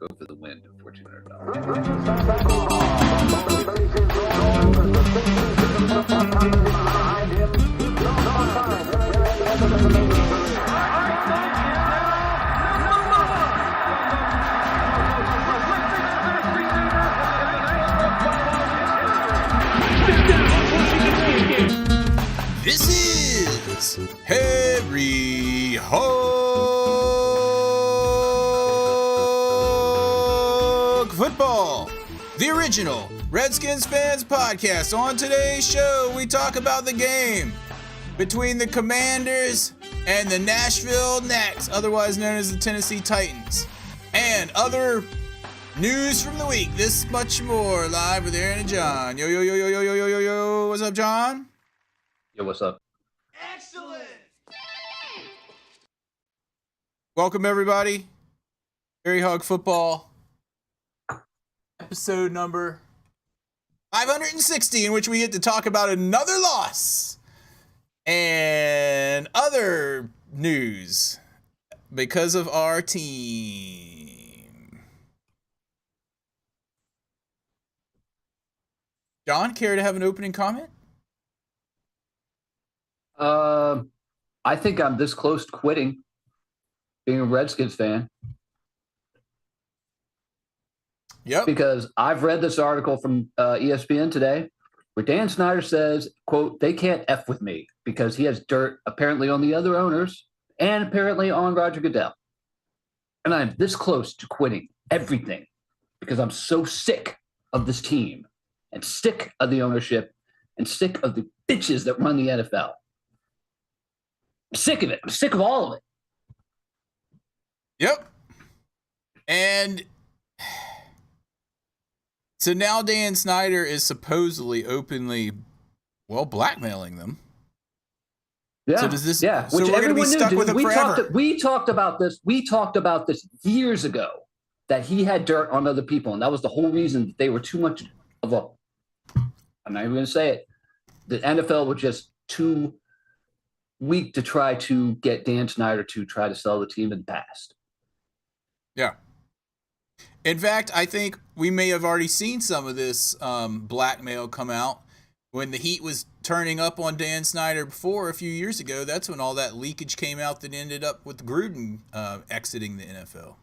Go for the win for $200. This is Harry Hog Football, the original Redskins Fans podcast. On today's show, we talk about the game between the Commanders and the Nashville Gnats, otherwise known as the Tennessee Titans, and other news from the week. This much more live with Aaron and John. Yo, yo, yo, yo, yo, yo, yo, yo, yo. What's up, John? Yo, what's up? Excellent. Welcome, everybody. Harry Hog Football, episode number 560, in which we get to talk about another loss and other news because of our team. John, care to have an opening comment? I think I'm this close to quitting being a Redskins fan. Yep. Because I've read this article from ESPN today where Dan Snyder says, quote, they can't F with me because he has dirt apparently on the other owners and apparently on Roger Goodell. And I'm this close to quitting everything because I'm so sick of this team and sick of the ownership and sick of the bitches that run the NFL. I'm sick of it. I'm sick of all of it. Yep. And so now Dan Snyder is supposedly openly, blackmailing them. Yeah. So does this? Yeah. So which we're going to be stuck with him forever. We talked about this. We talked about this years ago that he had dirt on other people, and that was the whole reason that they were too much of a. I'm not even going to say it. The NFL was just too weak to try to get Dan Snyder to try to sell the team in the past. Yeah. In fact, I think we may have already seen some of this blackmail come out when the heat was turning up on Dan Snyder before a few years ago. That's when all that leakage came out that ended up with Gruden exiting the NFL.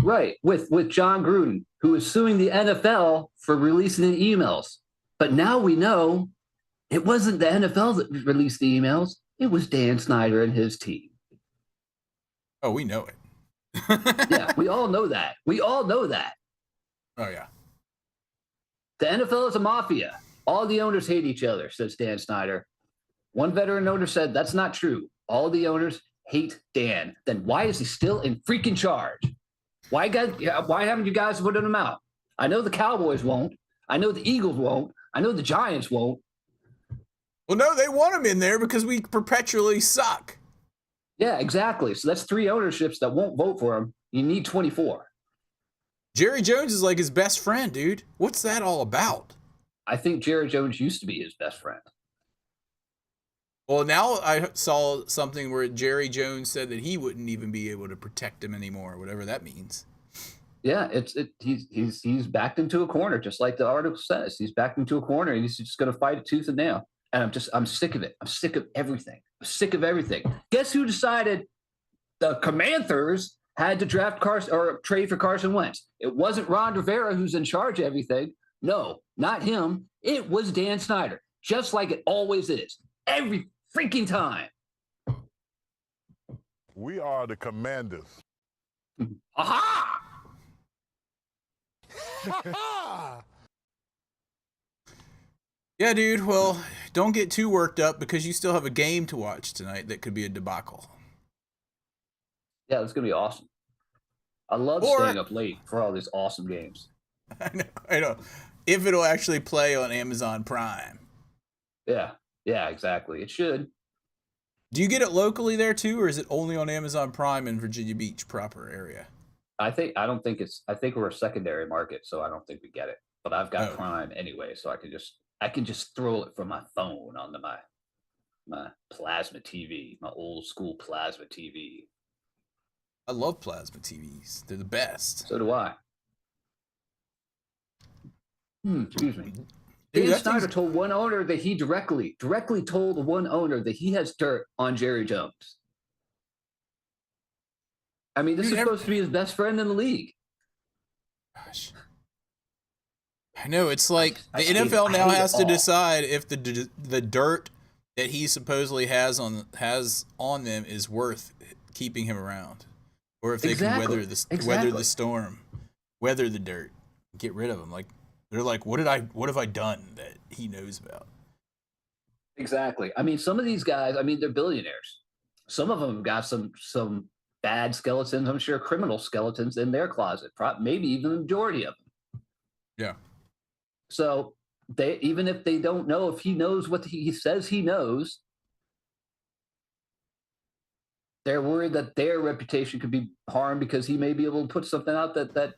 Right, with John Gruden, who is suing the NFL for releasing the emails. But now we know it wasn't the NFL that released the emails. It was Dan Snyder and his team. Oh, we know it. Yeah, we all know that. We all know that. Oh, yeah. The NFL is a mafia. All the owners hate each other, says Dan Snyder. One veteran owner said that's not true. All the owners hate Dan. Then why is he still in freaking charge? Why haven't you guys voted him out? I know the Cowboys won't. I know the Eagles won't. I know the Giants won't. Well, no, they want him in there because we perpetually suck. Yeah, exactly. So that's 3 ownerships that won't vote for him. You need 24. Jerry Jones is like his best friend, dude. What's that all about? I think Jerry Jones used to be his best friend. Well, now I saw something where Jerry Jones said that he wouldn't even be able to protect him anymore, whatever that means. Yeah, he's backed into a corner, just like the article says. He's backed into a corner, and he's just going to fight it tooth and nail. And I'm sick of it. I'm sick of everything. I'm sick of everything. Guess who decided the Commanders had to draft Carson or trade for Carson Wentz? It wasn't Ron Rivera who's in charge of everything. No, not him. It was Dan Snyder, just like it always is. Every freaking time. We are the Commanders. Aha! Yeah, dude. Well, don't get too worked up because you still have a game to watch tonight that could be a debacle. Yeah, it's going to be awesome. I love staying up late for all these awesome games. I know. If it'll actually play on Amazon Prime. Yeah, exactly. It should. Do you get it locally there too, or is it only on Amazon Prime in Virginia Beach proper area? I think we're a secondary market, so I don't think we get it. But I've got Prime anyway, so I can just throw it from my phone onto my plasma TV, my old school plasma TV. I love plasma TVs. They're the best. So do I. Excuse me. Dude, Dan Snyder told one owner that he directly told one owner that he has dirt on Jerry Jones. I mean, this is supposed to be his best friend in the league. Gosh. I know. It's like the NFL now has to decide if the dirt that he supposedly has on them is worth keeping him around, or if they can weather the storm, weather the dirt, get rid of him. Like they're like, what have I done that he knows about? Exactly. I mean, some of these guys, I mean, they're billionaires. Some of them got some bad skeletons. I'm sure criminal skeletons in their closet. Maybe even the majority of them. Yeah. So they, even if they don't know if he knows what he says he knows, they're worried that their reputation could be harmed because he may be able to put something out that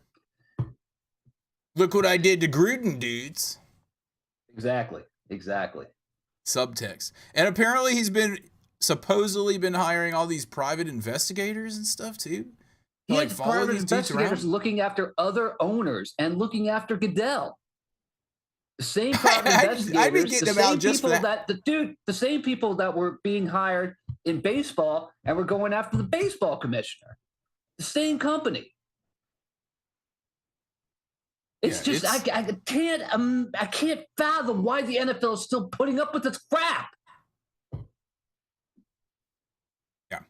look what I did to Gruden dudes. Exactly. Subtext. And apparently he's supposedly been hiring all these private investigators and stuff too. He like follow these investigators looking after other owners and looking after Goodell. The same private investigators, the same people that were being hired in baseball and were going after the baseball commissioner. The same company. It's I can't fathom why the NFL is still putting up with this crap. Yeah.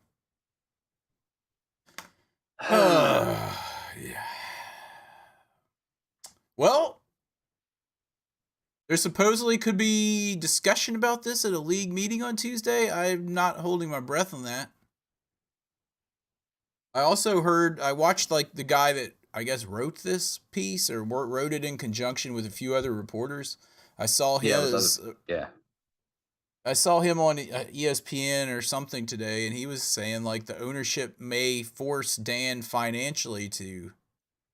Yeah. Well, there supposedly could be discussion about this at a league meeting on Tuesday. I'm not holding my breath on that. I watched like the guy that I guess wrote this piece or wrote it in conjunction with a few other reporters. I saw I saw him on ESPN or something today, and he was saying like the ownership may force Dan financially to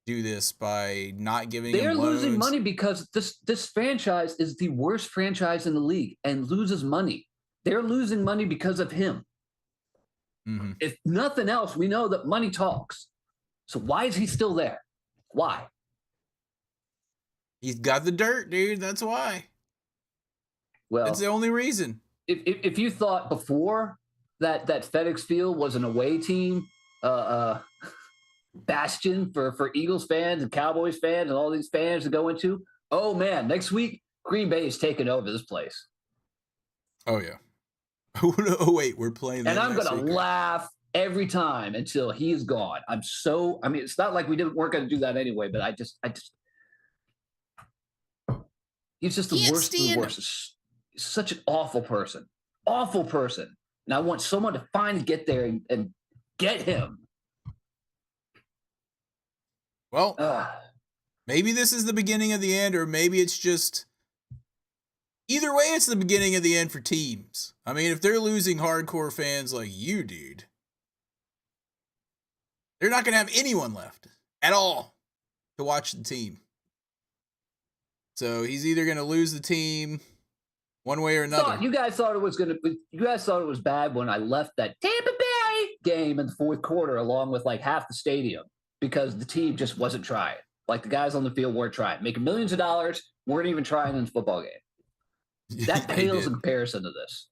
do this by not giving him loans. They're losing money because this franchise is the worst franchise in the league and loses money. They're losing money because of him. Mm-hmm. If nothing else, we know that money talks. So why is he still there? Why? He's got the dirt, dude. That's why. Well, that's the only reason. If you thought before that FedEx Field was an away team, bastion for Eagles fans and Cowboys fans and all these fans to go into, oh man, next week Green Bay is taking over this place. Oh yeah. Oh wait, we're playing. And I'm gonna laugh every time until he is gone. I mean, it's not like weren't going to do that anyway, but I just, he's just the worst of the worst. He's such an awful person. And I want someone to finally get there and get him. Well, maybe this is the beginning of the end, or maybe it's just, either way, it's the beginning of the end for teams. I mean, if they're losing hardcore fans like you, dude, they're not going to have anyone left at all to watch the team. So he's either going to lose the team one way or another. You guys thought it was bad when I left that Tampa Bay game in the fourth quarter along with like half the stadium because the team just wasn't trying. Like the guys on the field weren't trying. Making millions of dollars, weren't even trying in the football game. That pales in comparison to this.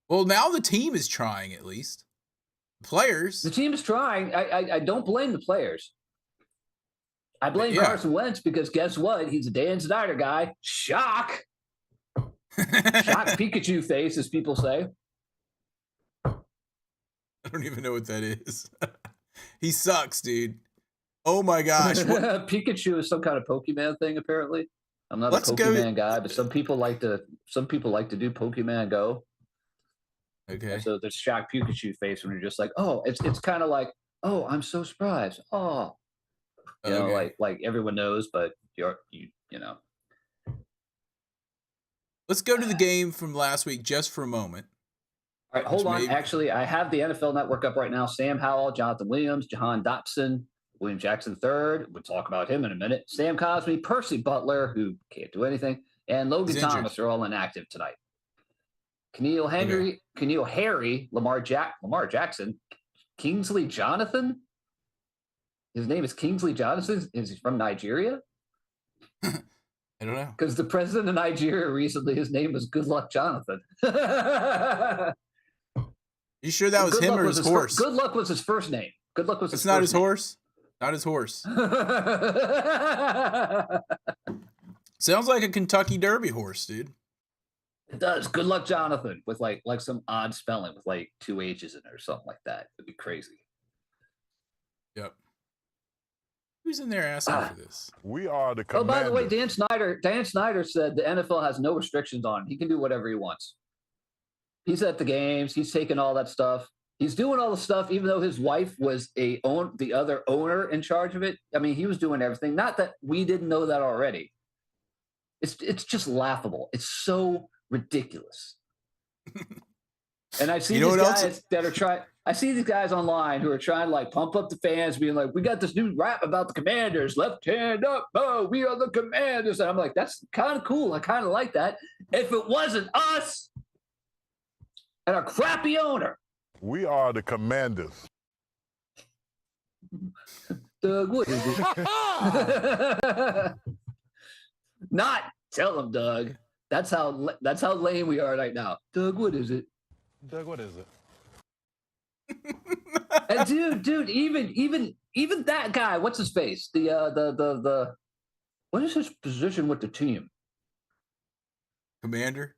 Well, now the team is trying at least. Players. The team is trying. I don't blame the players. I blame Carson Wentz because guess what? He's a Dan Snyder guy. Shock. Shock Pikachu face, as people say. I don't even know what that is. He sucks, dude. Oh my gosh. Pikachu is some kind of Pokemon thing, apparently. I'm not a Pokemon guy, but some people like to do Pokemon Go. Okay. And so there's shock Pikachu face when you're just like, oh, it's kind of like, oh, I'm so surprised. Oh, you know, like everyone knows, but you know. Let's go to the game from last week just for a moment. All right, hold on. Actually, I have the NFL Network up right now. Sam Howell, Jonathan Williams, Jahan Dotson, William Jackson III. We'll talk about him in a minute. Sam Cosmi, Percy Butler, who can't do anything, and Logan Thomas are all inactive tonight. Keneal Harry, Lamar Jackson, Kingsley Jonathan. His name is Kingsley Jonathan. Is he from Nigeria? I don't know. Because the president of Nigeria recently, his name was Good Luck Jonathan. You sure that was him or his horse? Good Luck was his first name. Good Luck was his It's not first his horse? Not his horse. Sounds like a Kentucky Derby horse, dude. It does. Good Luck Jonathan with like some odd spelling with like 2 H's in it or something like that. It'd be crazy. Yep. Who's in there asking for this? We are the Oh, commanders. by the way, Dan Snyder said the NFL has no restrictions on him. He can do whatever he wants. He's at the games. He's taking all that stuff. He's doing all the stuff, even though his wife was the other owner in charge of it. I mean, he was doing everything. Not that we didn't know that already. It's just laughable. It's so ridiculous. And I see these guys that are trying. I see these guys online who are trying to like pump up the fans, being like, "We got this new rap about the Commanders, left hand up, oh, we are the Commanders." And I'm like, "That's kind of cool. I kind of like that. If it wasn't us and our crappy owner." We are the Commanders. Doug, what is it? Not tell him, Doug. That's how lame we are right now. Doug, what is it? Doug, what is it? And dude, even that guy, what's his face? The what is his position with the team? Commander?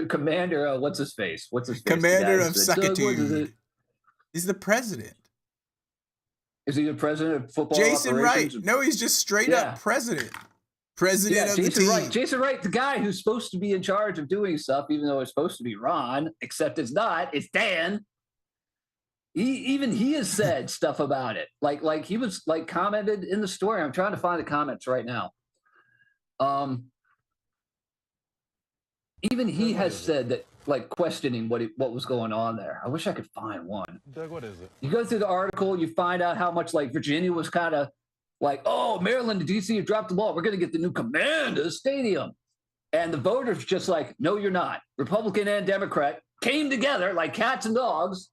Commander, what's his face? Commander of Suckitude. He's the president. Is he the president of football Jason operations? Wright. No, he's just straight up president. President of Jason the team. Wright. Jason Wright, the guy who's supposed to be in charge of doing stuff, even though it's supposed to be Ron, except it's not. It's Dan. He has said stuff about it. Like he was like commented in the story. I'm trying to find the comments right now. Even he has said that, like, questioning what was going on there. I wish I could find one. Doug, what is it? You go through the article, you find out how much like Virginia was kind of like, "Oh, Maryland, did you see you dropped the ball? We're going to get the new Commanders Stadium." And the voters just like, "No, you're not." Republican and Democrat came together like cats and dogs,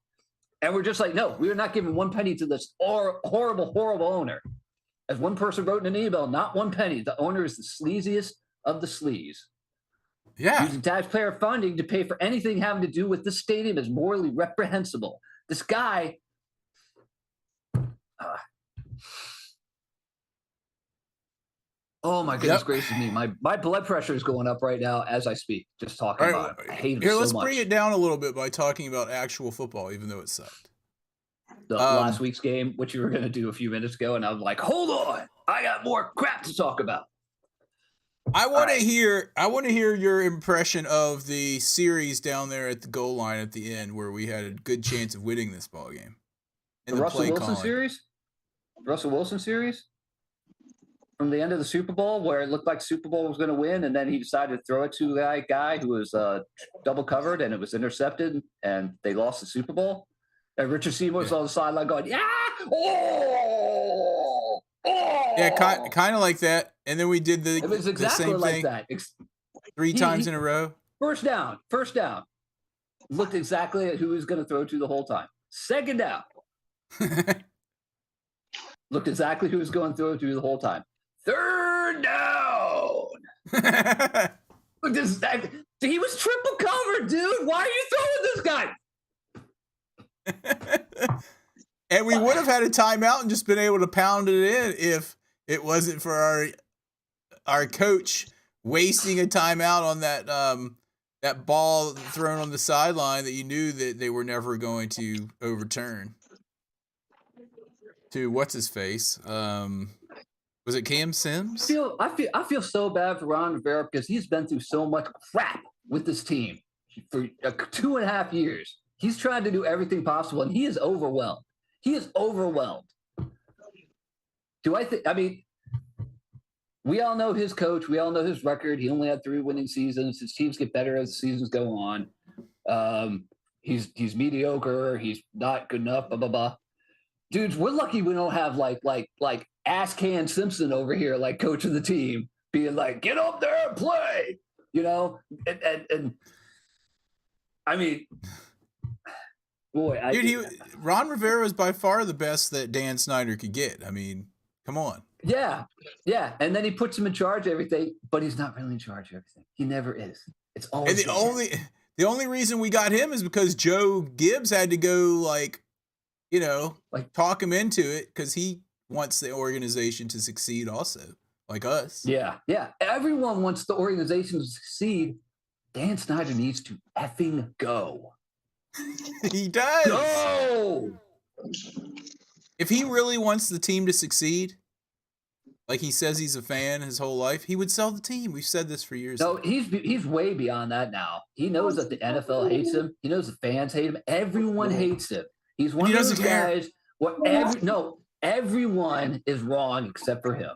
and we're just like, "No, we are not giving 1 penny to this horrible, horrible owner." As one person wrote in an email, "Not 1 penny. The owner is the sleaziest of the sleaze." Yeah. Using taxpayer funding to pay for anything having to do with the stadium is morally reprehensible. This guy, oh my goodness gracious me, my blood pressure is going up right now as I speak, just talking about it. I hate him so much. Let's bring it down a little bit by talking about actual football, even though it sucked. The last week's game, which you were going to do a few minutes ago, and I was like, hold on, I got more crap to talk about. I want to hear your impression of the series down there at the goal line at the end, where we had a good chance of winning this ball game. The Russell Wilson series? Russell Wilson series? From the end of the Super Bowl, where it looked like Super Bowl was going to win, and then he decided to throw it to that guy who was double covered, and it was intercepted, and they lost the Super Bowl. And Richard Seymour was on the sideline going, "Yeah! Oh! Oh!" Yeah, kind of like that. And then we did it was exactly the same like thing that. three times in a row. First down. Looked exactly at who he was going to throw to the whole time. Second down. Looked exactly who was going to throw to the whole time. Third down. Looked exactly. He was triple covered, dude. Why are you throwing this guy? And we would have had a timeout and just been able to pound it in if it wasn't for our coach wasting a timeout on that ball thrown on the sideline that you knew that they were never going to overturn. To what's his face? Was it Cam Sims? I feel so bad for Ron Rivera because he's been through so much crap with this team for 2.5 years. He's tried to do everything possible, and he is overwhelmed. He is overwhelmed. I mean, we all know his coach. We all know his record. He only had 3 winning seasons. His teams get better as the seasons go on. He's mediocre. He's not good enough, blah, blah, blah. Dudes, we're lucky we don't have like ass can Simpson over here, like coach of the team, being like, "Get up there and play," you know? And I mean, boy, Ron Rivera is by far the best that Dan Snyder could get. I mean, come on. Yeah, yeah. And then he puts him in charge of everything, but he's not really in charge of everything. He never is. It's always And the only reason we got him is because Joe Gibbs had to go like talk him into it because he wants the organization to succeed also, like us. Yeah, yeah. Everyone wants the organization to succeed. Dan Snyder needs to effing go. He does. Go! If he really wants the team to succeed, like he says he's a fan his whole life, he would sell the team. We've said this for years. No, he's way beyond that now. He knows that the NFL hates him. He knows the fans hate him. Everyone hates him. He's one of those guys. Everyone is wrong except for him.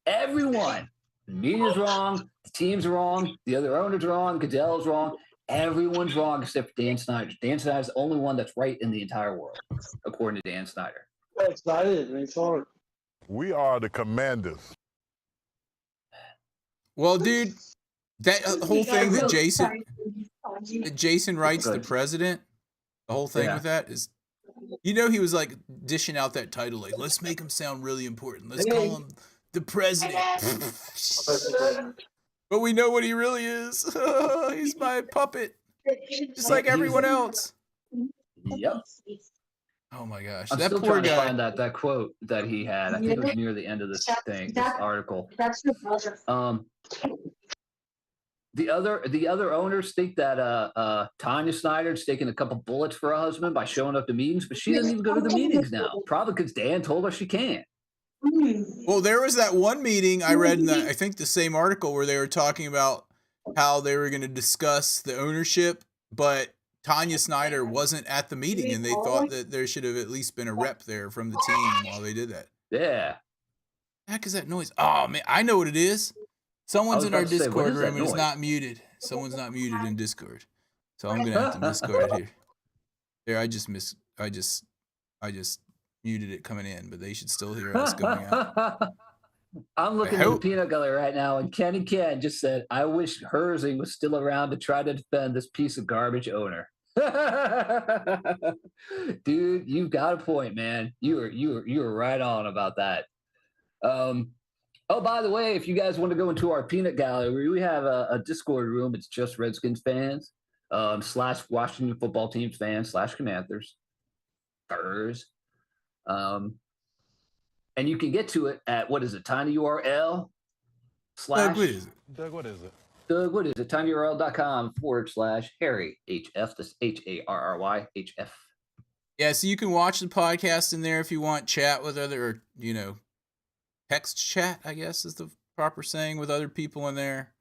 Everyone. The media's wrong. The team's wrong. The other owner's wrong. Goodell's wrong. Everyone's wrong except for Dan Snyder. Dan Snyder's the only one that's right in the entire world, according to Dan Snyder. We are the Commanders. Well, dude, that whole thing that Jason writes the president, the whole thing with that is, he was like dishing out that title, like, let's make him sound really important. Let's call him the president. But we know what he really is. He's my puppet, just like everyone else. Yep. Oh my gosh, I'm that still poor trying guy. to find that quote that he had. I think it was near the end of this article. The other owners think that Tanya Snyder's taking a couple bullets for her husband by showing up to meetings, but she doesn't even go to the meetings now. Probably because Dan told her she can't. Well, there was that one meeting I read in I think the same article where they were talking about how they were going to discuss the ownership, but Tanya Snyder wasn't at the meeting, and they thought that there should have at least been a rep there from the team while they did that. Yeah. Heck is that noise? Oh man, I know what it is. Someone's in our Discord room and it's not muted. Someone's not muted in Discord, so I'm gonna have to Discord it here. There, I just muted it coming in, but they should still hear us going out. I'm looking at the peanut gallery right now, and Kenny Ken just said, "I wish Herzing was still around to try to defend this piece of garbage owner." Dude, you've got a point, man. You were right on about that. Oh, by the way, if you guys want to go into our peanut gallery, we have a Discord room. It's just Redskins fans / Washington football team fans / Commanders. And you can get to it at, what is it, tinyurl / Doug, what is it? Doug, what is it? tinyurl.com / Harry HF. That's HARRY HF. Yeah, so you can watch the podcast in there if you want, chat with other, text chat, I guess is the proper saying, with other people in there.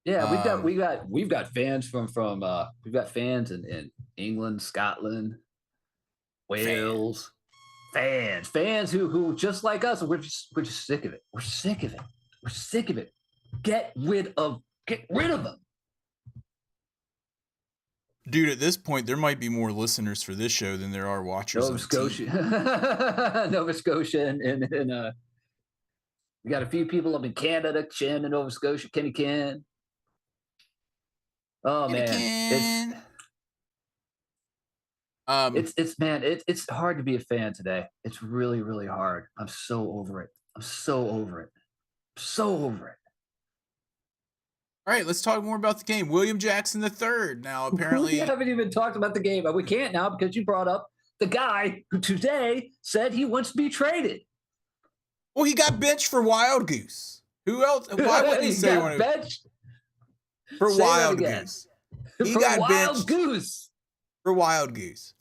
Yeah, we've got fans from we've got fans in England, Scotland, Wales. Fans who just like us, we're just sick of it. We're sick of it. Get rid of them. Dude, at this point, there might be more listeners for this show than there are watchers. Nova Scotia, and we got a few people up in Canada, Chen in Nova Scotia, Kenny Ken. Oh man, it's hard to be a fan today. It's really, really hard. I'm so over it. All right, let's talk more about the game. William Jackson III. Now, apparently, we haven't even talked about the game, but we can't now because you brought up the guy who today said he wants to be traded. Well, he got benched for Wild Goose. Who else? Why wouldn't he say one? Benched for Wild Goose. He got benched for Wild Goose.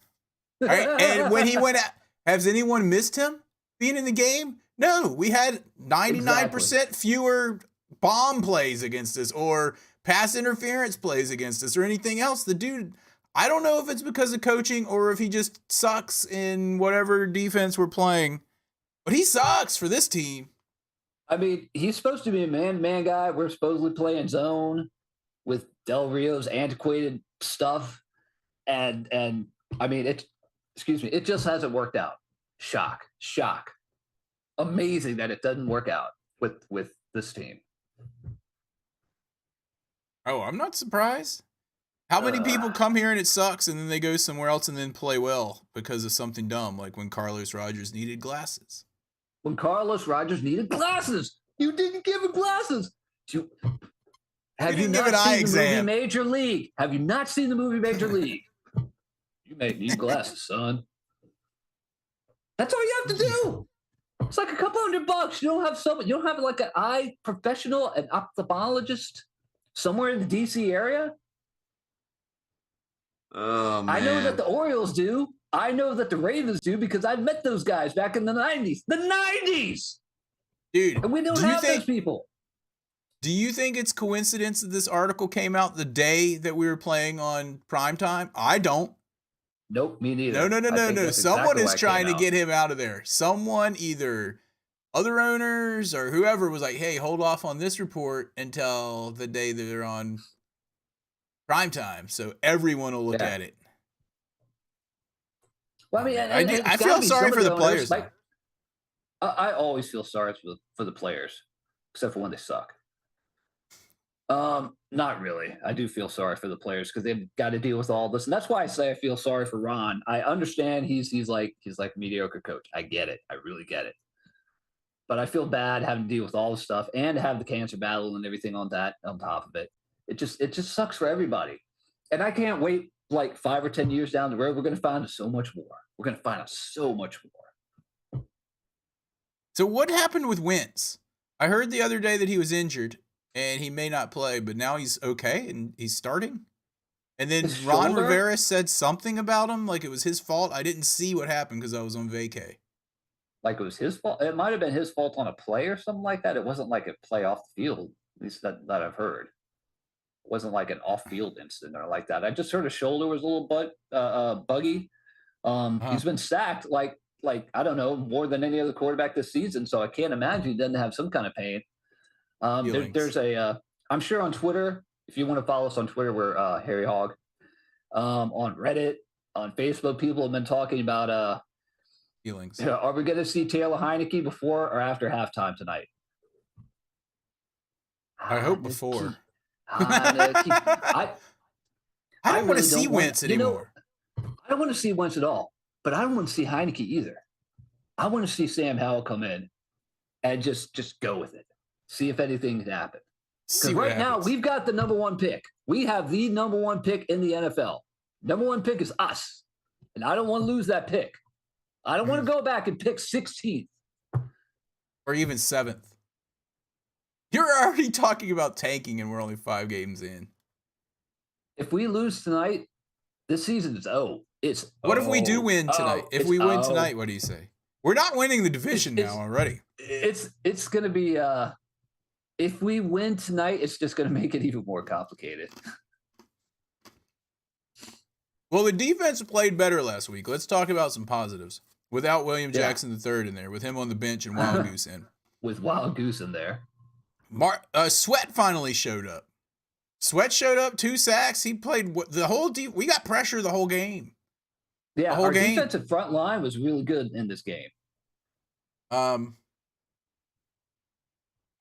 All right, and when he went out, has anyone missed him being in the game? No, we had 99% fewer bomb plays against us or pass interference plays against us or anything else. The dude, I don't know if it's because of coaching or if he just sucks in whatever defense we're playing, but he sucks for this team. I mean, he's supposed to be a man-to-man guy. We're supposedly playing zone with Del Rio's antiquated stuff. And I mean, it just hasn't worked out. Shock. Amazing that it doesn't work out with this team. Oh, I'm not surprised. How many people come here and it sucks and then they go somewhere else and then play well because of something dumb, like when Carlos Rogers needed glasses? when Carlos Rogers needed glasses. You didn't give him glasses. Have you not seen the movie Major League? Have you not seen the movie Major League? You may need glasses, son. That's all you have to do. It's like a couple $100. You don't have like an eye professional, an ophthalmologist somewhere in the DC area? Oh, man. I know that the Orioles do. I know that the Ravens do because I met those guys back in the 90s. The 90s! Dude, and we don't have those people. Do you think it's coincidence that this article came out the day that we were playing on primetime? I don't. Nope, me neither. No. Someone is trying to get him out of there. Someone, either other owners or whoever, was like, hey, hold off on this report until the day that they're on primetime, so everyone will look at it. Well, I mean, I feel sorry for the players. Like, I always feel sorry for the players, except for when they suck. Not really. I do feel sorry for the players because they've got to deal with all this, and that's why I say I feel sorry for Ron. I understand he's like a mediocre coach. I get it. I really get it. But I feel bad having to deal with all the stuff and have the cancer battle and everything on top of it. It just sucks for everybody. And I can't wait like 5 or 10 years down the road. We're going to find out so much more. We're going to find out so much more. So what happened with Wentz? I heard the other day that he was injured and he may not play, but now he's okay and he's starting. And then Ron Rivera said something about him, like it was his fault. I didn't see what happened because I was on vacay. Like it was his fault? It might have been his fault on a play or something like that. It wasn't like a play off the field, at least that I've heard. It wasn't like an off-field incident or like that. I just heard his shoulder was a little buggy. He's been sacked like I don't know, more than any other quarterback this season. So I can't imagine he doesn't have some kind of pain. There's I'm sure on Twitter, if you want to follow us on Twitter, we're Harry Hog. On Reddit, on Facebook, people have been talking about feelings. Are we going to see Taylor Heineke before or after halftime tonight? I hope before. I don't want to see Wentz anymore. I don't want to see Wentz at all, but I don't want to see Heineke either. I want to see Sam Howell come in and just go with it. See if anything can happen. Because right now, we've got the number 1 pick. We have the number 1 pick in the NFL. Number 1 pick is us. And I don't want to lose that pick. I don't want to go back and pick 16th. Or even 7th. You're already talking about tanking and we're only 5 games in. If we lose tonight, this season is What if we do win tonight? If we win tonight, what do you say? We're not winning the division now already. It's going to be if we win tonight, it's just going to make it even more complicated. Well, the defense played better last week. Let's talk about some positives. Without William Jackson III in there, with him on the bench and Wild Goose in. With Wild Goose in there. Sweat finally showed up. Sweat showed up, 2 sacks. He played the whole we got pressure the whole game. Yeah, our defensive front line was really good in this game.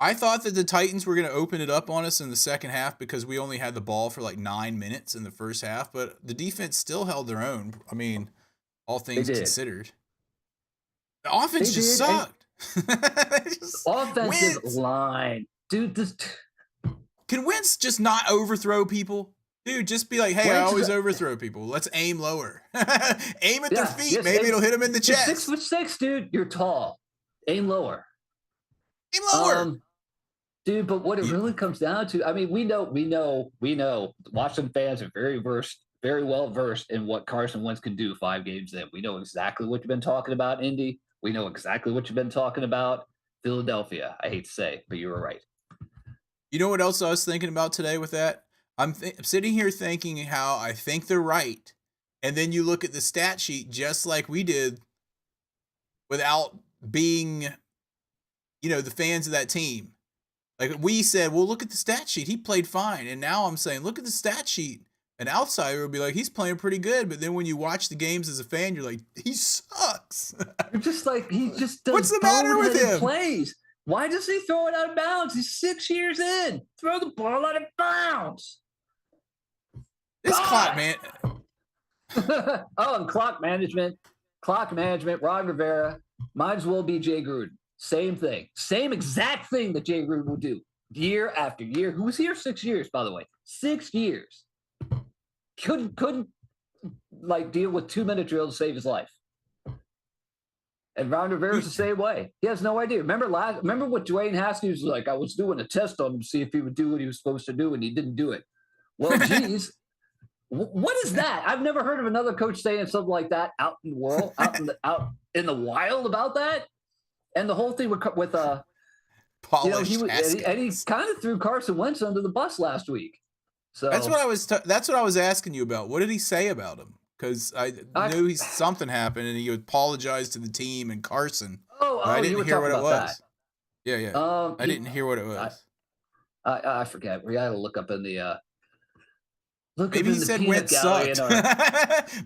I thought that the Titans were going to open it up on us in the second half because we only had the ball for like 9 minutes in the first half, but the defense still held their own. I mean, all things considered. The offense just sucked. Offensive line. Dude, can Wentz just not overthrow people? Dude, just be like, hey, I always overthrow people. Let's aim lower. Aim at their feet. Maybe it'll hit them in the chest. 6'6", dude. You're tall. Aim lower. Aim lower. Dude, but what it really comes down to, I mean, we know. Washington fans are very well versed in what Carson Wentz can do 5 games in. We know exactly what you've been talking about, Indy. We know exactly what you've been talking about, Philadelphia. I hate to say, but you were right. You know what else I was thinking about today with that? I'm sitting here thinking how I think they're right. And then you look at the stat sheet just like we did without being, the fans of that team. Like we said, well, look at the stat sheet. He played fine. And now I'm saying, look at the stat sheet. An outsider would be like, he's playing pretty good. But then when you watch the games as a fan, you're like, he sucks. You're just like, he just does. What's the matter with him? Plays. Why does he throw it out of bounds? He's 6 years in. Throw the ball out of bounds. This clock, man. And clock management. Ron Rivera. Might as well be Jay Gruden. Same thing. Same exact thing that Jay Gruden will do year after year. Who was here 6 years, by the way? 6 years. Couldn't like deal with 2-minute drill to save his life. And Ron Rivera's the same way. He has no idea. Remember what Dwayne Haskins was like? I was doing a test on him to see if he would do what he was supposed to do, and he didn't do it. Well, geez, what is that? I've never heard of another coach saying something like that out in the world, out in the wild about that. And the whole thing with Polished he kind of threw Carson Wentz under the bus last week. So that's what I was asking you about. What did he say about him? Because I knew something happened and he apologized to the team and Carson. I didn't hear what it was. That. Yeah. I didn't hear what it was. I forget. We got to look up in the. Maybe he said Wentz sucked.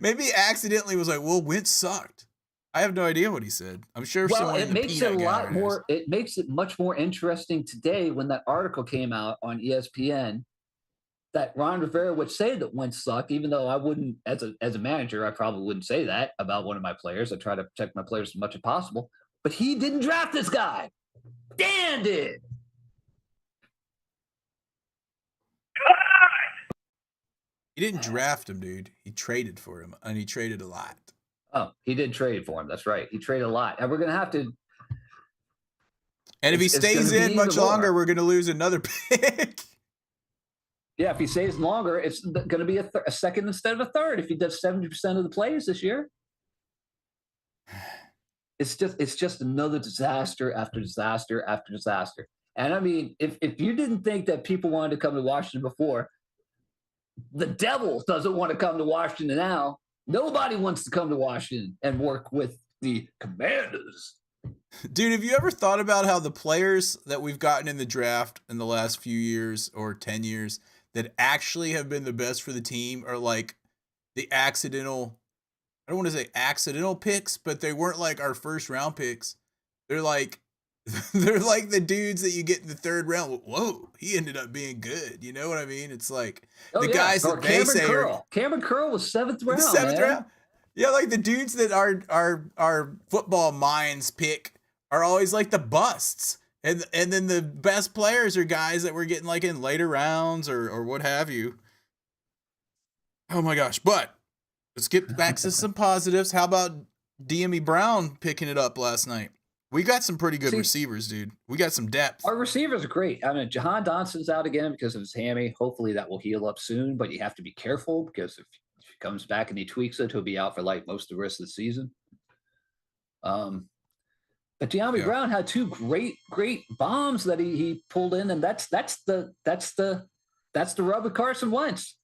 Maybe he accidentally was like, "Well, Wentz sucked." I have no idea what he said. I'm sure. Well, it makes it a lot more. It makes it much more interesting today when that article came out on ESPN. That Ron Rivera would say that Wentz sucked, even though I wouldn't, as a manager, I probably wouldn't say that about one of my players. I try to protect my players as much as possible. But he didn't draft this guy. Dan did. He didn't draft him, dude. He traded for him, and he traded a lot. Oh, he did trade for him. That's right. He traded a lot. And we're going to have to. And if he stays in much longer, we're going to lose another pick. Yeah, if he stays longer, it's going to be a second instead of a third if he does 70% of the plays this year. It's just another disaster after disaster after disaster. And I mean, if you didn't think that people wanted to come to Washington before, the devil doesn't want to come to Washington now. Nobody wants to come to Washington and work with the Commanders. Dude, have you ever thought about how the players that we've gotten in the draft in the last few years or 10 years that actually have been the best for the team are like the accidental, I don't want to say accidental picks, but they weren't like our first round picks. They're like the dudes that you get in the third round. Whoa, he ended up being good. You know what I mean? It's like guys that they say Cameron Curl was 7th round. Seventh round. Yeah, like the dudes that our football minds pick are always like the busts. And then the best players are guys that we're getting like in later rounds or what have you. Oh my gosh. But let's get back to some positives. How about DME Brown picking it up last night? We got some pretty good receivers, dude. We got some depth. Our receivers are great. I mean, Jahan Dotson's out again because of his hammy. Hopefully that will heal up soon, but you have to be careful because if he comes back and he tweaks it, he'll be out for like most of the rest of the season. But De'Ami Brown had two great bombs that he pulled in, and that's the rub with Carson Wentz.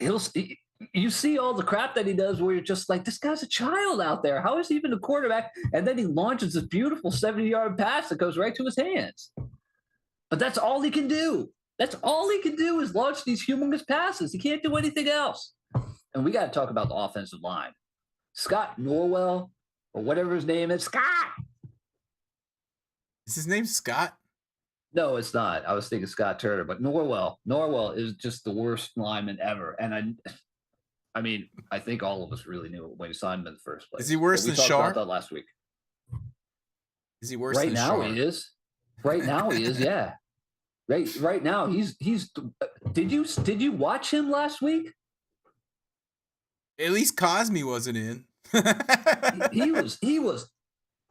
You see all the crap that he does where you're just like, this guy's a child out there. How is he even a quarterback? And then he launches this beautiful 70-yard pass that goes right to his hands. But that's all he can do. That's all he can do is launch these humongous passes. He can't do anything else. And we got to talk about the offensive line. Scott Norwell, or whatever his name is. Scott! Is his name Scott? No, it's not. I was thinking Scott Turner, but Norwell is just the worst lineman ever. And I mean, I think all of us really knew it when he signed him in the first place. Is he worse than Shar? We talked about that last week. Is he worse than Shar? Right now he is, yeah. Right now he's did you watch him last week? At least Cosme wasn't in. he was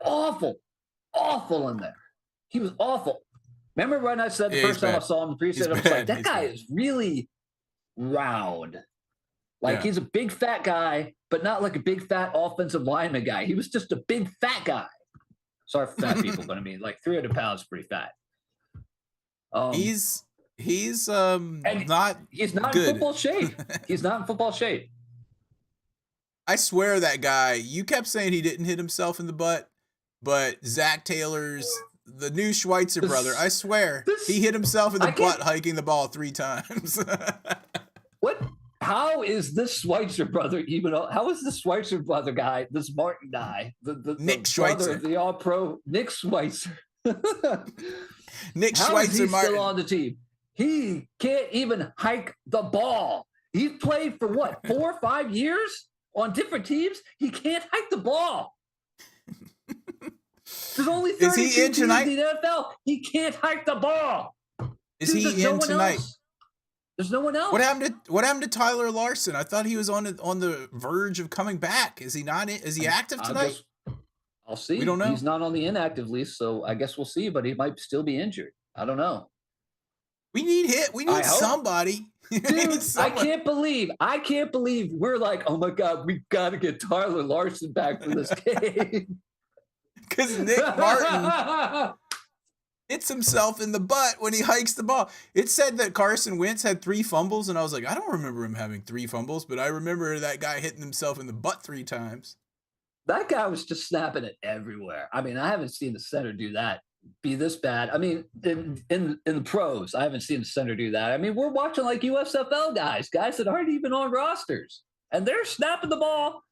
awful in there. He was awful. Remember when I said the first time I saw him in the preseason, I was like, that guy is really round. Like he's a big fat guy, but not like a big fat offensive lineman guy. He was just a big fat guy. Sorry for fat people, but I mean, like 300 pounds is pretty fat. He's not good. In football shape. He's not in football shape. I swear that guy, you kept saying he didn't hit himself in the butt, but Zach Taylor's, the new Schweitzer brother, I swear, he hit himself in the butt hiking the ball 3 times. What? How is this Schweitzer brother even? How is this Schweitzer brother guy, this Martin guy, the Nick Schweitzer, the All-Pro Nick Schweitzer? Nick How Schweitzer, is he Martin. Still on the team? He can't even hike the ball. He's played for what, 4 or 5 years on different teams? He can't hike the ball. There's only Is 32 he in teams tonight? in the NFL. He can't hike the ball. Is Dude, he there's no in one tonight? else. There's no one else. What happened to Tyler Larson? I thought he was on the verge of coming back. Is he not? Is he active tonight? I'll see. We don't know. He's not on the inactive list, so I guess we'll see. But he might still be injured. I don't know. We need hit. We need somebody. Dude, I can't believe we're like, oh my God, we got to get Tyler Larson back for this game. Because Nick Martin hits himself in the butt when he hikes the ball. It said that Carson Wentz had 3 fumbles, and I was like, I don't remember him having 3 fumbles, but I remember that guy hitting himself in the butt 3 times. That guy was just snapping it everywhere. I mean, I haven't seen the center do that, be this bad. I mean, in the pros, I haven't seen the center do that. I mean, we're watching like USFL guys that aren't even on rosters, and they're snapping the ball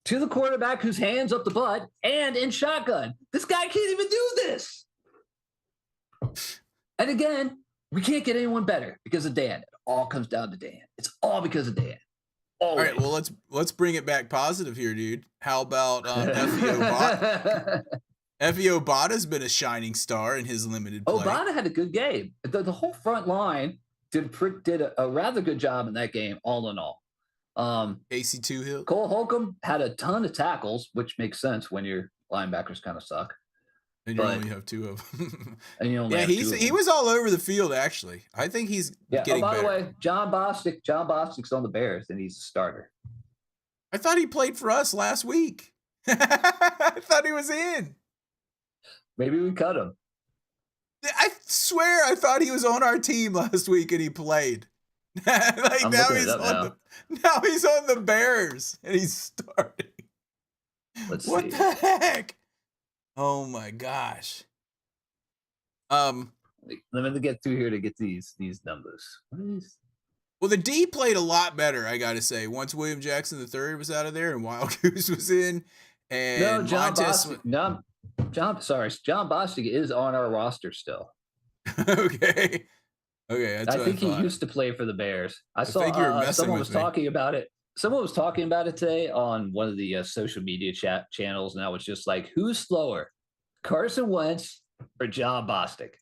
to the quarterback whose hands up the butt and in shotgun. This guy can't even do this. And again, we can't get anyone better because of Dan. It all comes down to Dan. It's all because of Dan. Always. All right, well, let's bring it back positive here, dude. How about F.E.O. Bott? F.E.O. Botta's been a shining star in his limited play. Botta had a good game. The whole front line did a rather good job in that game, all in all. AC Hill. Cole Holcomb had a ton of tackles, which makes sense when your linebackers kind of suck. And you only have 2 of them. He was all over the field, actually. I think he's getting better. By the way, John Bostic's on the Bears, and he's a starter. I thought he played for us last week. I thought he was in. Maybe we cut him. I swear I thought he was on our team last week and he played. Now he's on the Bears and he's starting. What the heck? Oh my gosh. Let me get through here to get these numbers. Well, the D played a lot better, I gotta say. Once William Jackson III was out of there and Wild Goose was in, and John Bostic is on our roster still. Okay, that's I think he used to play for the Bears. I saw someone was talking about it. Someone was talking about it today on one of the social media chat channels, and I was just like, who's slower, Carson Wentz or John Bostic?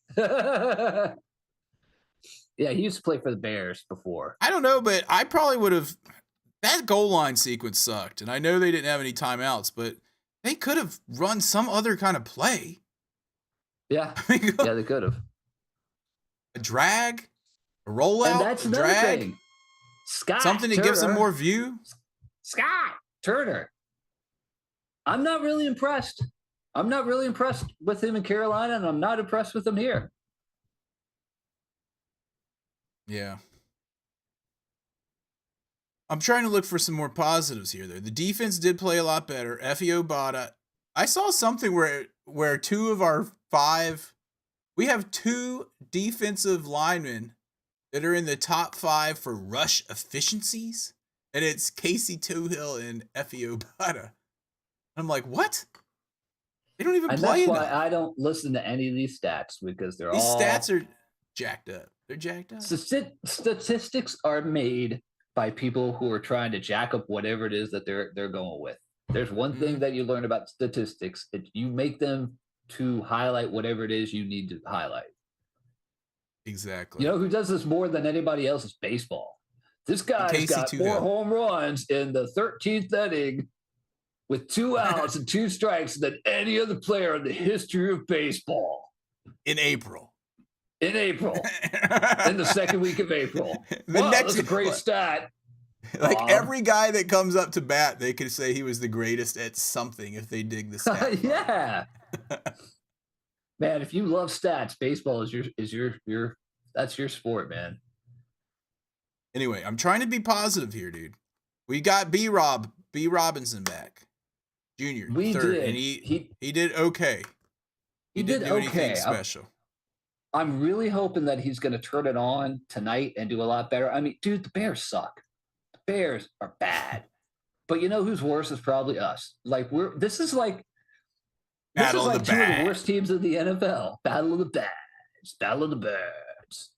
Yeah, he used to play for the Bears before. I don't know, but I probably would have. That goal line sequence sucked, and I know they didn't have any timeouts, but they could have run some other kind of play. Yeah, yeah, they could have. A drag, a rollout, and that's another drag. Thing. Scott Something to give some more view. Scott Turner. I'm not really impressed. I'm not really impressed with him in Carolina, and I'm not impressed with him here. Yeah. I'm trying to look for some more positives here, though. The defense did play a lot better. F.E.O. Botta. I saw something where 2 of our 5, we have 2 defensive linemen that are in the top 5 for rush efficiencies, and it's Casey Toohill and F.E.O. Botta. I'm like, what? They don't even play. That's why I don't listen to any of these stats because these stats are jacked up. They're jacked up. Statistics are made by people who are trying to jack up whatever it is that they're going with. There's one thing that you learn about statistics: you make them to highlight whatever it is you need to highlight. Exactly. You know who does this more than anybody else is baseball. This guy's got 4 home runs in the 13th inning with 2 outs and 2 strikes than any other player in the history of baseball. In April. In the second week of April. That's a great stat. Like every guy that comes up to bat, they could say he was the greatest at something if they dig the stat. Yeah. Man, if you love stats, baseball is your that's your sport, man. Anyway, I'm trying to be positive here, dude. We got B Robinson back. Junior. We third, did. And he did okay. He didn't do anything special. I'm really hoping that he's going to turn it on tonight and do a lot better. I mean, dude, the Bears suck. The Bears are bad. But you know who's worse is probably us. Like this is like two of the worst teams in the NFL. Battle of the Bads. Battle of the Birds.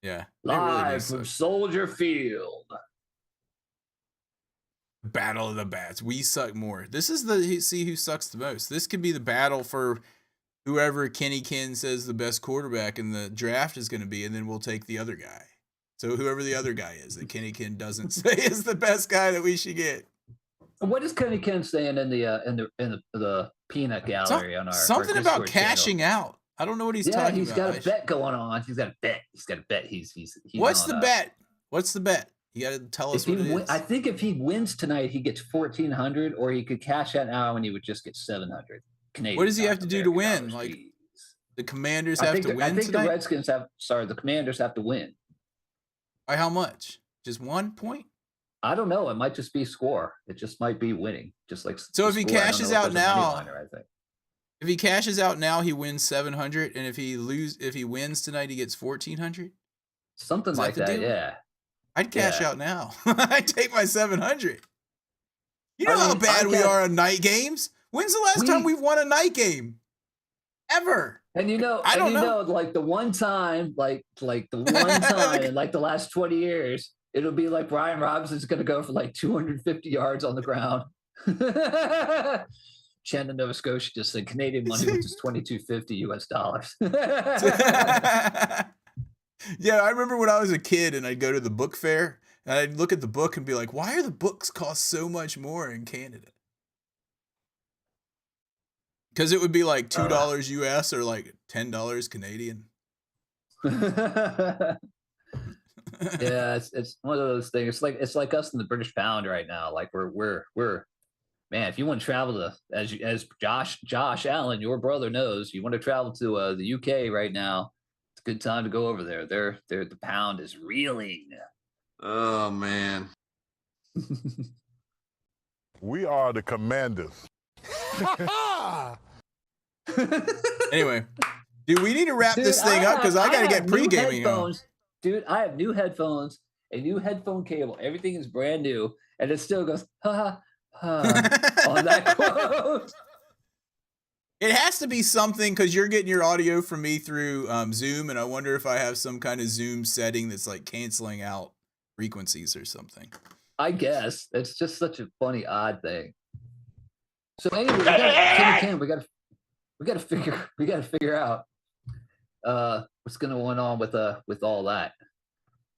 Yeah. Live from Soldier Field. Battle of the bats. We suck more. This is the see who sucks the most. This could be the battle for whoever Kenny Ken says the best quarterback in the draft is going to be, and then we'll take the other guy. So whoever the other guy is that Kenny Ken doesn't say is the best guy that we should get. What is Kenny Ken saying in the peanut gallery on our something our about Discord cashing channel? out? I don't know what he's talking about. He's got a bet going on. He's got a bet. He's What's the bet? What's the bet? You got to tell us what it is. I think if he wins tonight, he gets 1,400, or he could cash out now and he would just get 700 Canadian. What does he have to do to win? Like the Commanders have to win I think tonight? the Redskins the Commanders have to win. By how much? Just 1 point? I don't know. It might just be score. It just might be winning. Just like so. If he cashes out now, I think. If he cashes out now, he wins 700, and if he wins tonight, he gets 1,400. Something like that. Yeah. I'd cash out now. I'd take my 700. You know how bad we are on night games? When's the last time we've won a night game? Ever. And I don't know. Like the one time, like the one time in like the last 20 years, it'll be like Brian Robinson's going to go for like 250 yards on the ground. Shannon, Nova Scotia just said Canadian money, which is $22.50 US. Yeah, I remember when I was a kid and I'd go to the book fair and I'd look at the book and be like, why are the books cost so much more in Canada? Because it would be like $2 US or like $10 Canadian. Yeah, it's one of those things. It's like us in the British pound right now. Like we're man, if you want to travel to as Josh Allen, your brother knows, you want to travel to the UK right now. It's a good time to go over there. The pound is reeling. Oh man. We are the Commanders. Anyway, dude, we need to wrap this thing up because I got to get pre-gaming on. Dude, I have new headphones, a new headphone cable. Everything is brand new, and it still goes ha ha on that quote. It has to be something because you're getting your audio from me through Zoom, and I wonder if I have some kind of Zoom setting that's like canceling out frequencies or something. I guess it's just such a funny, odd thing. So anyway, we got to figure out what's going on with all that.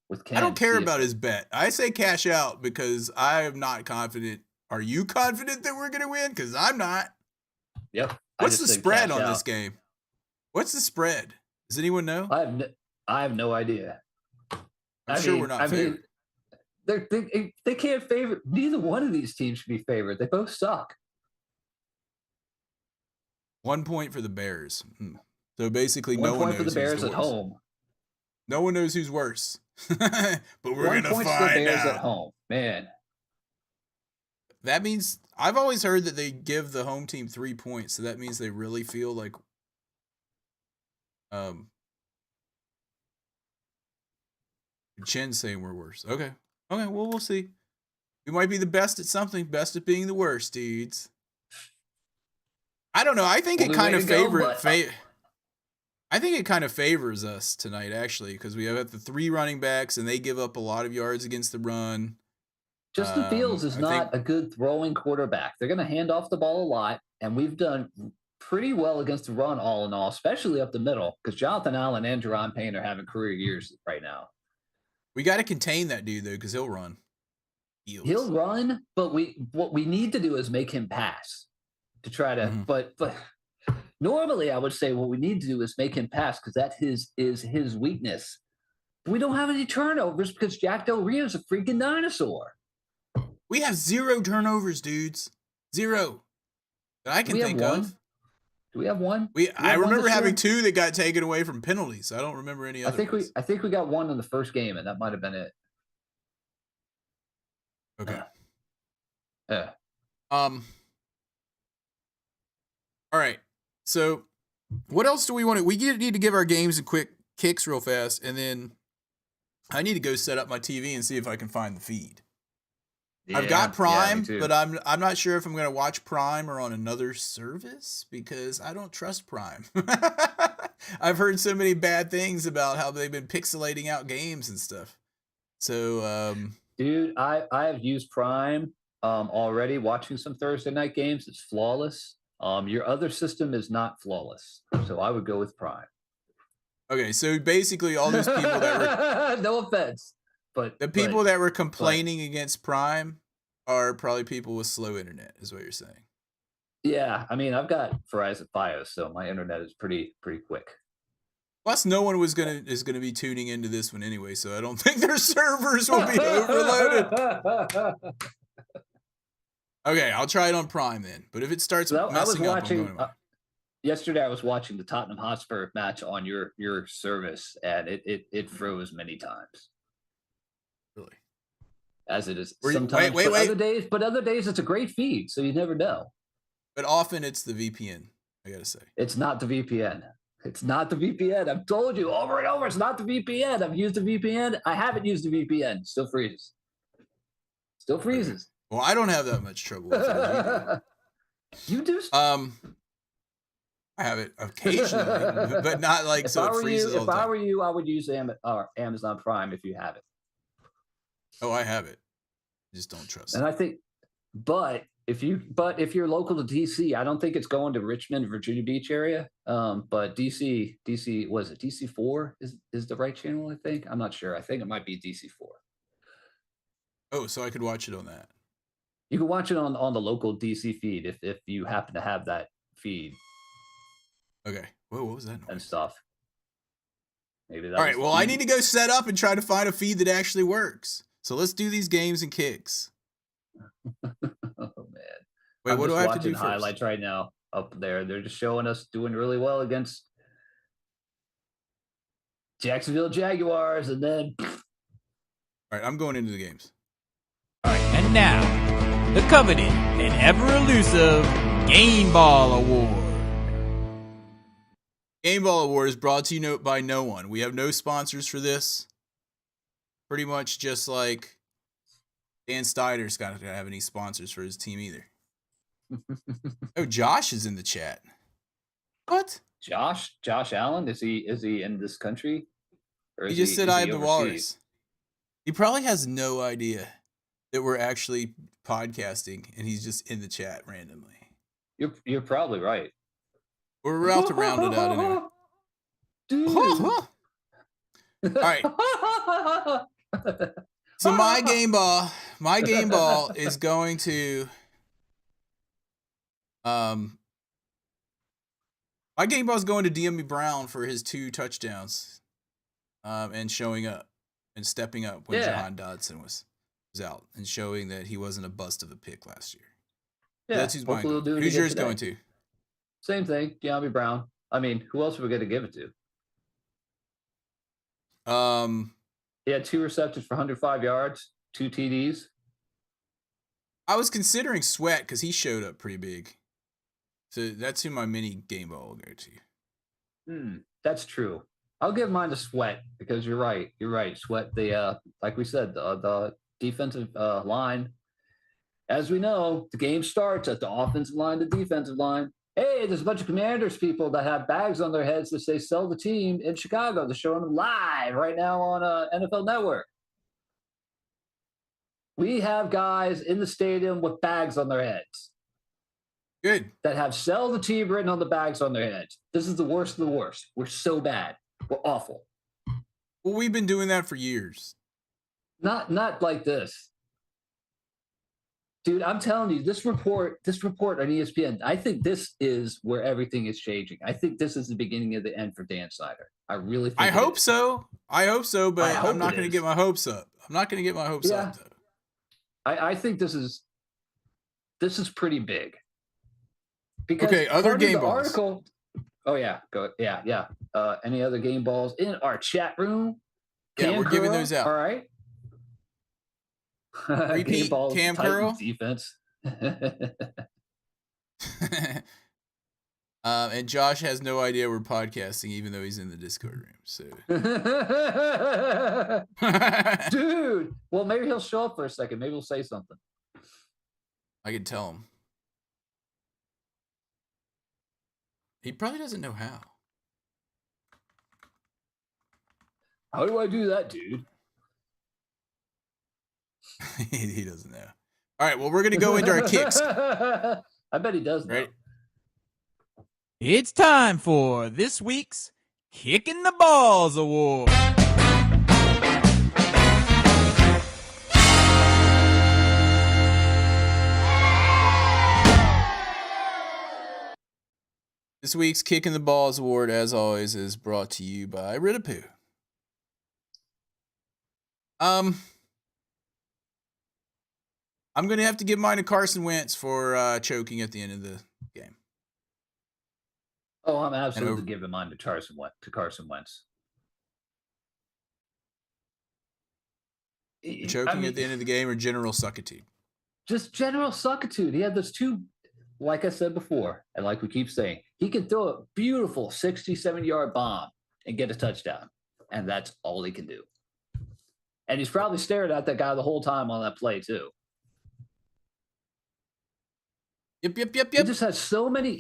With Ken, I don't care about his bet. I say cash out because I am not confident. Are you confident that we're going to win? Because I'm not. Yep. What's the spread on this game? What's the spread? Does anyone know? I have no idea. I'm sure we're not favored. They can't favor. Neither one of these teams should be favored. They both suck. 1 point for the Bears. So basically, no one knows. 1 point for the Bears at home. No one knows who's worse. But we're going to find out. 1 point for the Bears at home. Man. That means I've always heard that they give the home team 3 points. So that means they really feel like Chen's saying we're worse. Okay. Well, we'll see. We might be the best at something, best at being the worst, dudes. I don't know. I think it kind of I think it kind of favors us tonight, actually, because we have the 3 running backs, and they give up a lot of yards against the run. Justin Fields is not a good throwing quarterback. They're going to hand off the ball a lot, and we've done pretty well against the run all in all, especially up the middle, because Jonathan Allen and Jerron Payne are having career years right now. We got to contain that dude, though, because he'll run. He'll run, but what we need to do is make him pass to try to but normally I would say what we need to do is make him pass because that is his weakness. We don't have any turnovers because Jack Del Rio is a freaking dinosaur. We have 0 turnovers, dudes. 0 that I can think of. Do we have one? I remember having 2 that got taken away from penalties. I don't remember any other. I think we got 1 in the first game, and that might have been it. Okay. Yeah. All right. So, what else do we want to? We need to give our games a quick kicks real fast, and then I need to go set up my TV and see if I can find the feed. Yeah, I've got Prime, but I'm not sure if I'm going to watch Prime or on another service because I don't trust Prime. I've heard so many bad things about how they've been pixelating out games and stuff. So, dude, I have used Prime already watching some Thursday night games. It's flawless. Your other system is not flawless, so I would go with Prime. Okay, so basically all those people that were no offense, but the people that were complaining against Prime are probably people with slow internet, is what you're saying. Yeah, I mean, I've got Verizon Fios, so my internet is pretty quick. Plus, no one is gonna be tuning into this one anyway, so I don't think their servers will be overloaded. Okay, I'll try it on Prime then. But if it starts messing up, I'm going yesterday I was watching the Tottenham Hotspur match on your service, and it froze many times. Really? As it is sometimes. Wait. Other days it's a great feed, so you never know. But often it's the VPN, I gotta say. It's not the VPN. It's not the VPN. I've told you over and over, it's not the VPN. I've used the VPN. I haven't used the VPN. Still freezes. Still freezes. Okay. Well, I don't have that much trouble with it. You do. I have it occasionally, but not like so it freezes all the time. If I were you, I would use Amazon Prime if you have it. Oh, I have it. I just don't trust it. And I think, but if you're local to DC, I don't think it's going to Richmond, Virginia Beach area. But DC, was it DC4 is the right channel? I think. I'm not sure. I think it might be DC4. Oh, so I could watch it on that. You can watch it on the local DC feed if you happen to have that feed. Okay. Whoa, what was that noise? And stuff. Maybe that. All right. Well, I need to go set up and try to find a feed that actually works. So let's do these games and kicks. Oh man! Wait, what do I have to do first? Highlights right now up there. They're just showing us doing really well against Jacksonville Jaguars, and then. All right, I'm going into the games. All right, and now the coveted and ever elusive Game Ball Award. Game Ball Award is brought to you by no one. We have no sponsors for this. Pretty much just like Dan Snyder's not going to have any sponsors for his team either. Oh, Josh is in the chat. What? Josh Allen? Is he in this country? Or he just said I am the Walrus. He probably has no idea that we're actually podcasting, and he's just in the chat randomly. You're probably right. We're about to round it out anyway. Dude. All right. So my game ball is going to my game ball is going to DMB Brown for his 2 touchdowns, and showing up and stepping up when Jahan Dodson was out and showing that he wasn't a bust of a pick last year. Yeah, that's who's mine. Who's yours going to? Same thing, DeAndre Brown. I mean, who else are we going to give it to? He had 2 receptions for 105 yards, 2 TDs. I was considering Sweat because he showed up pretty big. So that's who my mini game ball will go to. That's true. I'll give mine to Sweat because you're right. Sweat, like we said, the defensive line. As we know, the game starts at the offensive line, the defensive line. Hey, there's a bunch of Commanders people that have bags on their heads that say sell the team in Chicago. They're showing them live right now on NFL Network. We have guys in the stadium with bags on their heads. Good. That have sell the team written on the bags on their heads. This is the worst of the worst. We're so bad. We're awful. Well, we've been doing that for years. Not like this. Dude, I'm telling you, this report on ESPN, I think this is where everything is changing. I think this is the beginning of the end for Dan Snyder. I really think I hope so, but I'm not going to get my hopes up. I'm not going to get my hopes up, though. I think this is pretty big. Because other game balls. Article, any other game balls in our chat room? Yeah, we're giving those out. All right. Repeat, Cam Curl. Defense. And Josh has no idea we're podcasting, even though he's in the Discord room. So, dude. Well, maybe he'll show up for a second. Maybe he'll say something. I can tell him. He probably doesn't know how. How do I do that, dude? He doesn't know. All right, well, we're going to go into our kicks. I bet he does. Right? It's time for this week's Kicking the Balls Award. This week's Kicking the Balls Award, as always, is brought to you by Ridapoo. I'm going to have to give mine to Carson Wentz for choking at the end of the game. Oh, I'm absolutely giving mine to Carson Wentz. Choking at the end of the game or general suckitude? Just general suckitude. He had those two, like I said before, and like we keep saying, he can throw a beautiful 67-yard bomb and get a touchdown. And that's all he can do. And he's probably staring at that guy the whole time on that play, too. Yep. He just has so many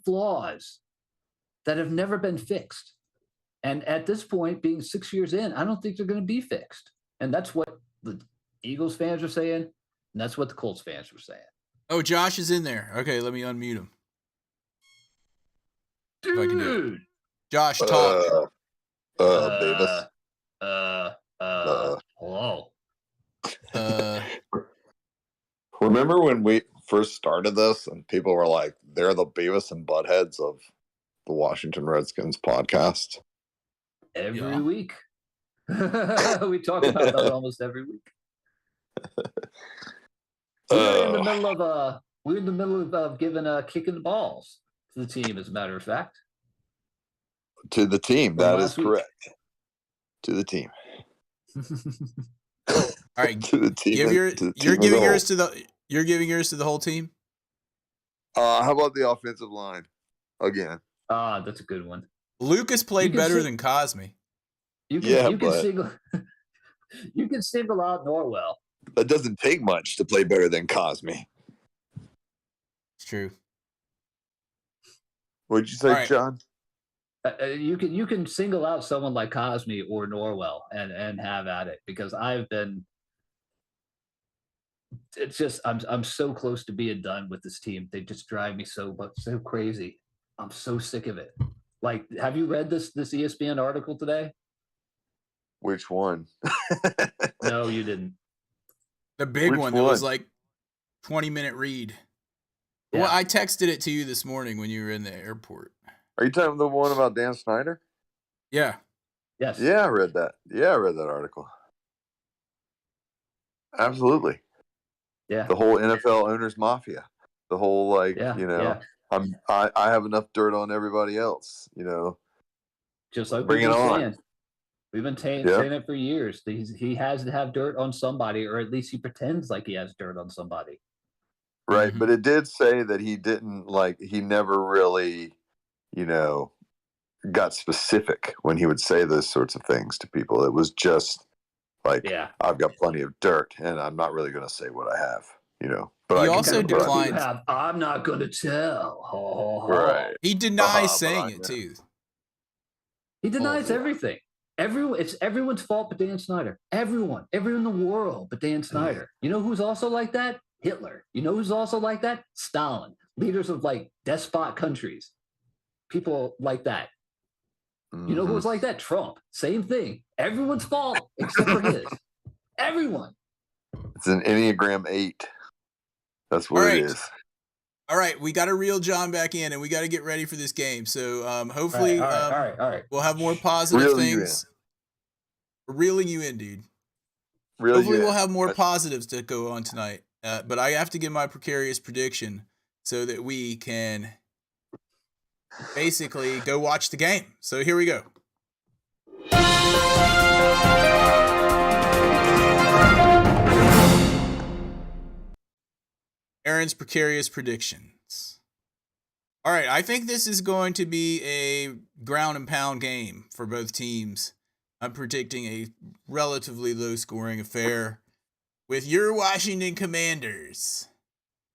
flaws that have never been fixed. And at this point, being 6 years in, I don't think they're going to be fixed. And that's what the Eagles fans are saying. And that's what the Colts fans were saying. Oh, Josh is in there. Okay, let me unmute him. If I can do it. Josh, talk. Davis. Hello. Remember when we first started this and people were like, they're the Beavis and Buttheads of the Washington Redskins podcast? Every week. We talk about that almost every week. We're in the middle of giving kicking the balls to the team, as a matter of fact. To the team, that is week. correct. To the team. All right, to the team. You're giving yours to the whole team. How about the offensive line again? That's a good one. Lucas played better than Cosme. You can single out Norwell. That doesn't take much to play better than Cosme. It's true. What'd you say, John? You can single out someone like Cosme or Norwell and have at it, because it's just I'm so close to being done with this team. They just drive me so crazy. I'm so sick of it. Like, have you read this ESPN article today? Which one? No, you didn't. The big one that was like 20-minute read. Yeah. Well, I texted it to you this morning when you were in the airport. Are you talking the one about Dan Snyder? Yeah. Yes. Yeah, I read that. Yeah, I read that article. Absolutely. Yeah. The whole NFL owners mafia. The whole I have enough dirt on everybody else, Just like bring it on. Saying. We've been saying it for years. He has to have dirt on somebody, or at least he pretends like he has dirt on somebody. Right. Mm-hmm. But it did say that he he never really, got specific when he would say those sorts of things to people. It was just like, I've got plenty of dirt and I'm not really going to say what I have, But he also declined. I'm not going to tell. Right. He denies saying it too. He denies everything. It's everyone's fault but Dan Snyder. Everyone in the world but Dan Snyder. You know who's also like that? Hitler. You know who's also like that? Stalin. Leaders of despot countries. People like that. Mm-hmm. You know who's like that? Trump. Same thing. Everyone's fault except for his. Everyone. It's an Enneagram 8. That's what it is. All right, we got to reel John back in, and we got to get ready for this game. So hopefully all right. We'll have more positive things. We're reeling you in, dude. Hopefully we'll have more positives to go on tonight. But I have to give my precarious prediction so that we can basically go watch the game. So here we go. Aaron's precarious predictions. All right, I think this is going to be a ground and pound game for both teams. I'm predicting a relatively low-scoring affair with your Washington Commanders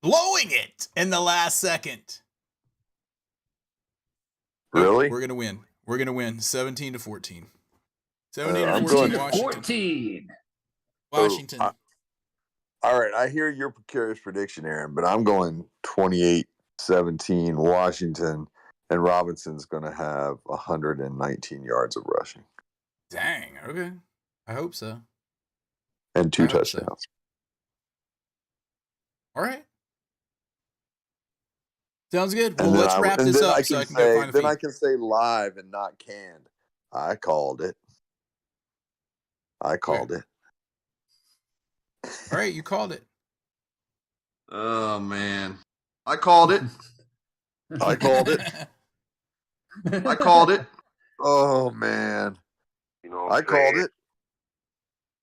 blowing it in the last second. Really? We're going to win. We're going to win 17-14. 17-14. Washington. Washington. All right, I hear your precarious prediction, Aaron, but I'm going 28-17 Washington, and Robinson's going to have 119 yards of rushing. Dang, okay. I hope so. And 2 touchdowns. So. All right. Sounds good. Well, let's wrap this up so I can go find the feed. Then I can say live and not canned. I called it. It. All right, you called it. Oh, man. I called it. I called it. I called it. Oh, man. You know I called it.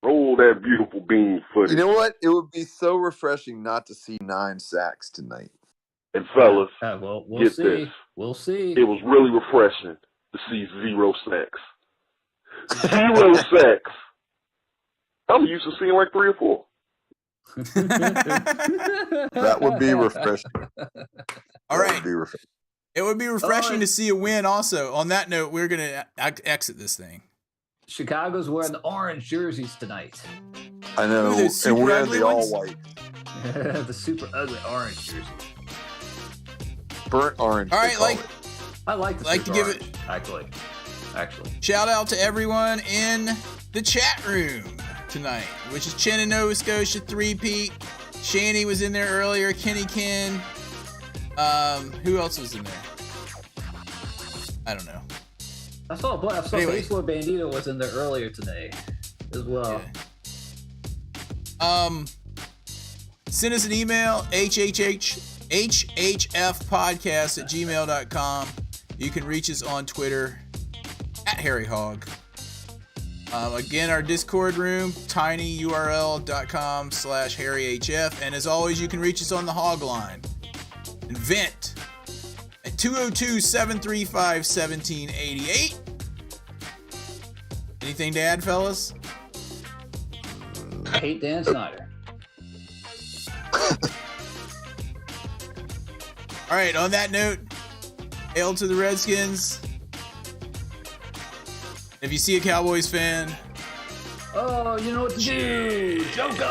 Roll that beautiful bean footage. You know what? It would be so refreshing not to see 9 sacks tonight. And fellas, we'll get see. this. We'll see. It was really refreshing to see 0 sacks. 0 sacks. I'm used to seeing like 3 or 4. That would be refreshing. All right. It would be refreshing to see a win also. On that note, we're going to exit this thing. Chicago's wearing the orange jerseys tonight. I know. And we're in the all-white. The super ugly orange jersey. Burnt orange. All right, I like the to give orange, it actually. Shout out to everyone in the chat room tonight, which is Chin and Nova Scotia 3-peat. Shanny was in there earlier. Kenny Ken. Who else was in there? I don't know. I saw Baseball Bandito was in there earlier today as well. Yeah. Send us an email, hhfpodcast@gmail.com. You can reach us on Twitter @HarryHog. Again, our Discord room, tinyurl.com/HarryHF. And as always, you can reach us on the Hog line and vent at 202-735-1788. Anything to add, fellas? I hate Dan Snyder. All right, on that note, hail to the Redskins. If you see a Cowboys fan, oh, you know what to do. Joker.